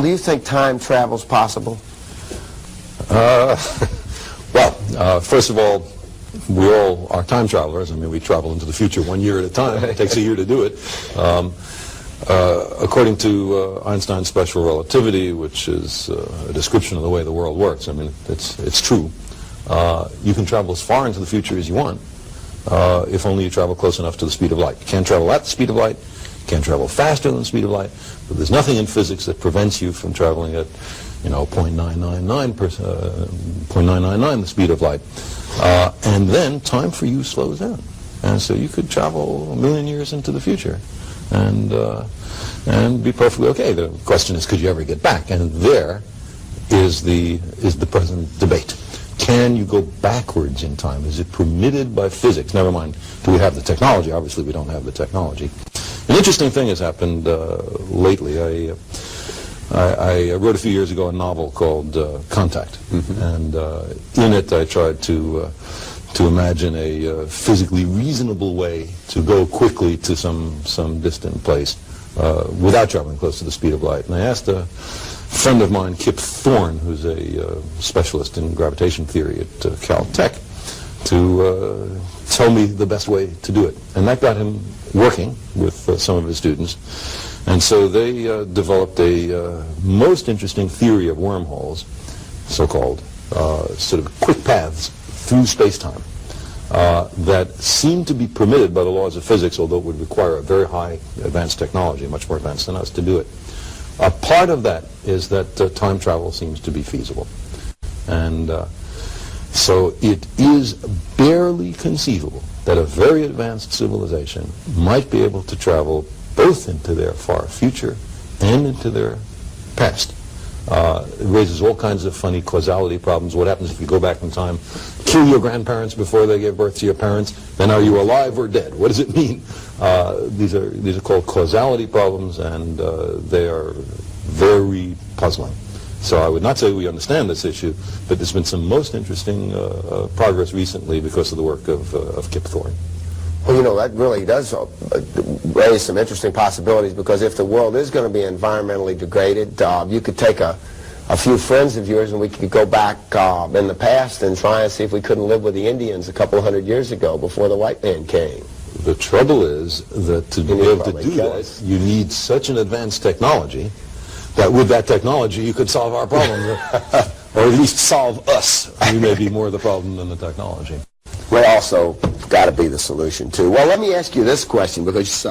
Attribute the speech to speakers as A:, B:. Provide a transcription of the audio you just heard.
A: Do you think time travel's possible?
B: First of all, we all are time travelers. I mean, we travel into the future 1 year at a time. It takes a year to do it. According to Einstein's special relativity, which is a description of the way the world works, I mean, it's true. You can travel as far into the future as you want, if only you travel close enough to the speed of light. You can't travel at the speed of light, you can't travel faster than the speed of light, but there's nothing in physics that prevents you from traveling at, 0.999 the speed of light. And then time for you slows down. And so you could travel 1 million years into the future and be perfectly okay. The question is, could you ever get back? And there is the present debate. Can you go backwards in time? Is it permitted by physics? Never mind, do we have the technology? Obviously, we don't have the technology. An interesting thing has happened lately. I wrote a few years ago a novel called Contact, and in it I tried to imagine a physically reasonable way to go quickly to some distant place without traveling close to the speed of light. And I asked a friend of mine, Kip Thorne, who's a specialist in gravitation theory at Caltech, to tell me the best way to do it. And that got him working with some of his students. And so they developed a most interesting theory of wormholes, so-called sort of quick paths through space-time that seem to be permitted by the laws of physics, although it would require a very high advanced technology, much more advanced than us, to do it. A part of that is that time travel seems to be feasible. And so it is barely conceivable that a very advanced civilization might be able to travel both into their far future and into their past. It raises all kinds of funny causality problems. What happens if you go back in time, kill your grandparents before they gave birth to your parents? Then are you alive or dead? What does it mean? These are called causality problems, and they are very puzzling. So I would not say we understand this issue, but there's been some most interesting progress recently because of the work of Kip Thorne.
A: Well, that really does raise some interesting possibilities, because if the world is going to be environmentally degraded, you could take a few friends of yours and we could go back in the past and try and see if we couldn't live with the Indians a couple hundred years ago before the white man came.
B: The trouble is that to be able to do that, you need such an advanced technology that with that technology you could solve our problems, or at least solve us. We may be more the problem than the technology.
A: We also got to be the solution too. Well, let me ask you this question, because